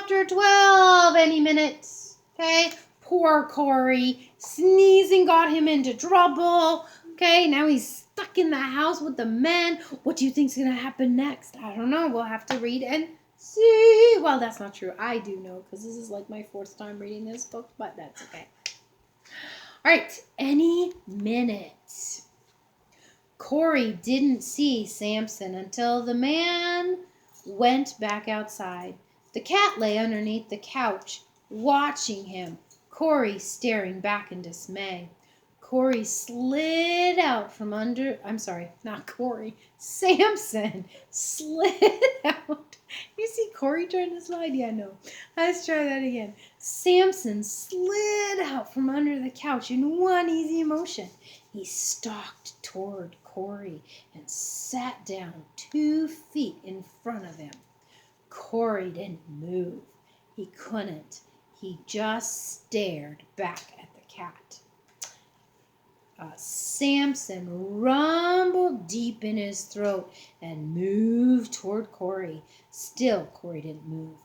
chapter 12 any minute. Okay? Poor Corey. Sneezing got him into trouble. Okay, now he's stuck in the house with the men. What do you think's going to happen next? I don't know. We'll have to read and see. Well, that's not true. I do know because this is like my 4th time reading this book, but that's okay. All right, any minute. Corey didn't see Samson until the man went back outside. The cat lay underneath the couch, watching him, Corey staring back in dismay. Corey slid out from under, Samson slid out. You see Corey trying to slide? Yeah, no. Let's try that again. Samson slid out from under the couch in one easy motion. He stalked toward Corey and sat down 2 feet in front of him. Corey didn't move. He couldn't. He just stared back at the cat. Samson rumbled deep in his throat and moved toward Corey. Still, Corey didn't move.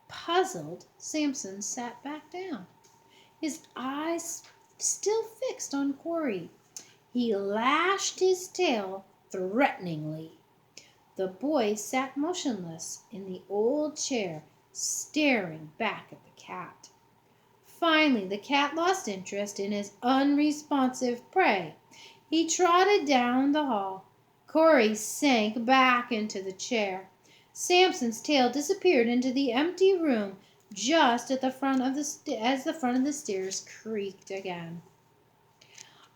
Puzzled, Samson sat back down, his eyes still fixed on Corey. He lashed his tail threateningly. The boy sat motionless in the old chair, staring back at the cat. Finally, the cat lost interest in his unresponsive prey. He trotted down the hall. Corey sank back into the chair. Samson's tail disappeared into the empty room just at the front of as the front of the stairs creaked again.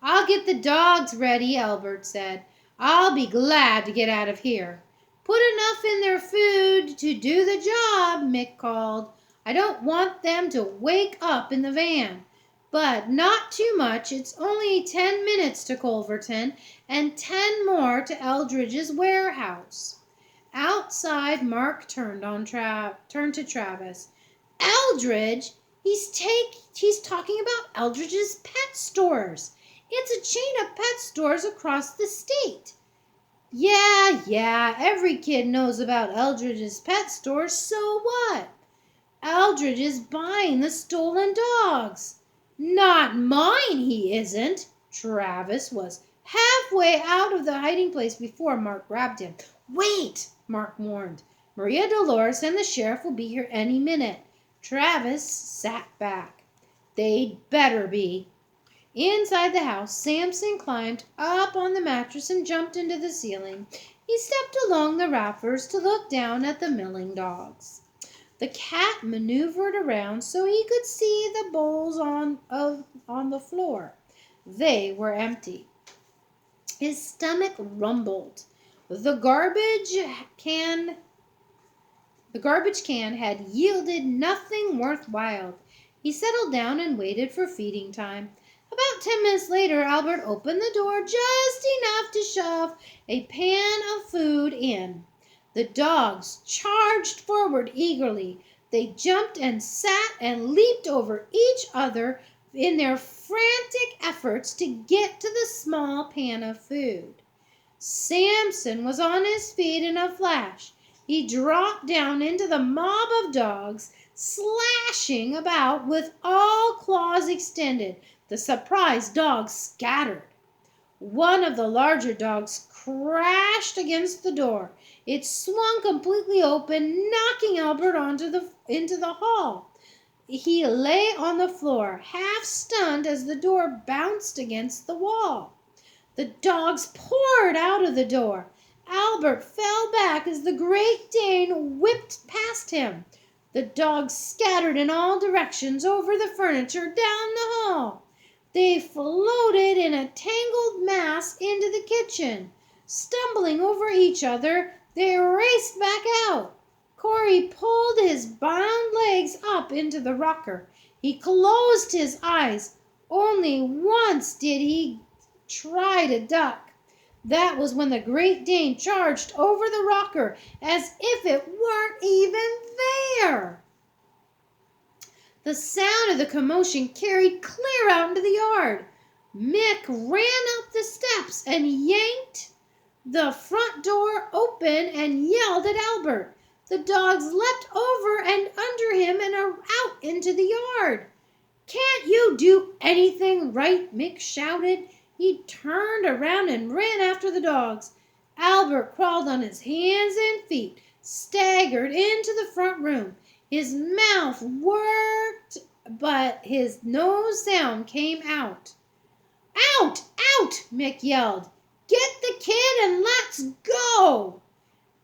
"I'll get the dogs ready," Albert said. "I'll be glad to get out of here." "Put enough in their food to do the job," Mick called. "I don't want them to wake up in the van. But not too much. It's only 10 minutes to Culverton and 10 more to Eldridge's warehouse." Outside, Mark turned to Travis. "Eldridge? He's talking about Eldridge's pet stores. It's a chain of pet stores across the state." Yeah, every kid knows about Eldridge's pet stores, so what? Eldridge is buying the stolen dogs. "Not mine, he isn't." Travis was halfway out of the hiding place before Mark grabbed him. "Wait," Mark warned. "Maria Dolores and the sheriff will be here any minute." Travis sat back. They'd better be. Inside the house, Samson climbed up on the mattress and jumped into the ceiling. He stepped along the rafters to look down at the milling dogs. The cat maneuvered around so he could see the bowls on the floor. They were empty. His stomach rumbled. The garbage can had yielded nothing worthwhile. He settled down and waited for feeding time. About 10 minutes later, Albert opened the door just enough to shove a pan of food in. The dogs charged forward eagerly. They jumped and sat and leaped over each other in their frantic efforts to get to the small pan of food. Samson was on his feet in a flash. He dropped down into the mob of dogs, slashing about with all claws extended. The surprised dogs scattered. One of the larger dogs crashed against the door. It swung completely open, knocking Albert into the hall. He lay on the floor, half stunned as the door bounced against the wall. The dogs poured out of the door. Albert fell back as the Great Dane whipped past him. The dogs scattered in all directions over the furniture down the hall. They floated in a tangled mass into the kitchen. Stumbling over each other, they raced back out. Corey pulled his bound legs up into the rocker. He closed his eyes. Only once did he try to duck. That was when the Great Dane charged over the rocker as if it weren't even there. The sound of the commotion carried clear out into the yard. Mick ran up the steps and yanked the front door open and yelled at Albert. The dogs leapt over and under him and out into the yard. "Can't you do anything right?" Mick shouted. He turned around and ran after the dogs. Albert crawled on his hands and feet, staggered into the front room. His mouth worked, but his no sound came out. "Out! Out!" Mick yelled. "Get the kid and let's go!"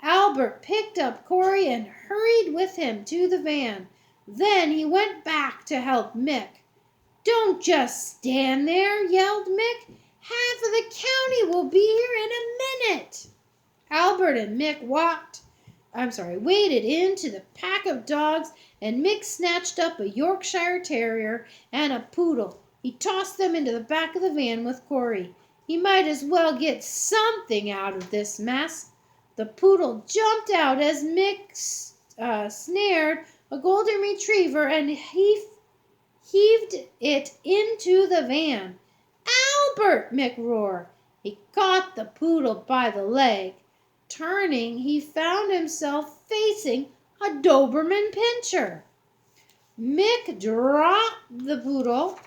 Albert picked up Corey and hurried with him to the van. Then he went back to help Mick. "Don't just stand there," yelled Mick. "Half of the county will be here in a minute." Albert and Mick waded into the pack of dogs, and Mick snatched up a Yorkshire Terrier and a poodle. He tossed them into the back of the van with Corey. He might as well get something out of this mess. The poodle jumped out as Mick snared a golden retriever and heaved it into the van. "Albert!" Mick roared. He caught the poodle by the leg. Turning, he found himself facing a Doberman Pinscher. Mick dropped the poodle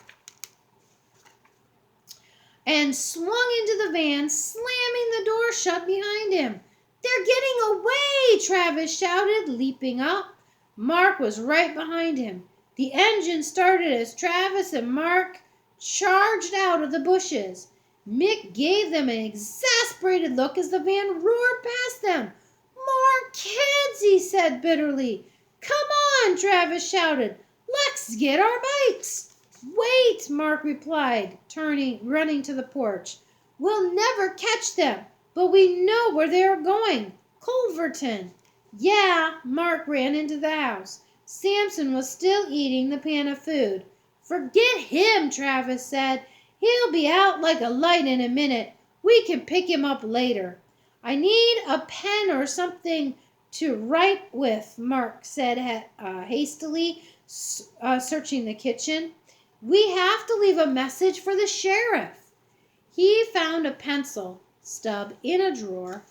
and swung into the van, slamming the door shut behind him. "They're getting away!" Travis shouted, leaping up. Mark was right behind him. The engine started as Travis and Mark charged out of the bushes. Mick gave them an exasperated look as the van roared past them. "More kids," he said bitterly. "Come on," Travis shouted. "Let's get our bikes." "Wait," Mark replied, running to the porch. "We'll never catch them, but we know where they are going. Culverton." "Yeah." Mark ran into the house. Samson was still eating the pan of food. "Forget him," Travis said. "He'll be out like a light in a minute. We can pick him up later." "I need a pen or something to write with," Mark said hastily, searching the kitchen. "We have to leave a message for the sheriff." He found a pencil stub in a drawer,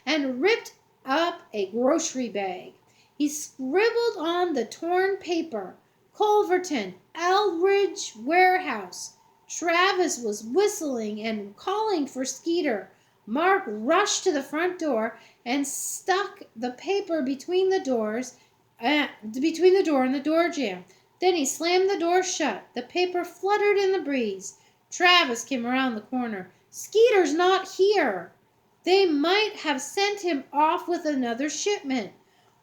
and ripped up a grocery bag. He scribbled on the torn paper, "Culverton, Eldridge Warehouse." Travis was whistling and calling for Skeeter. Mark rushed to the front door and stuck the paper between the door and the door jamb. Then he slammed the door shut. The paper fluttered in the breeze. Travis came around the corner. "Skeeter's not here." "They might have sent him off with another shipment,"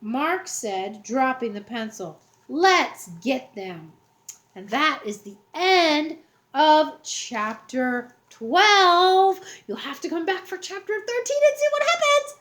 Mark said, dropping the pencil. "Let's get them." And that is the end of chapter 12. You'll have to come back for chapter 13 and see what happens.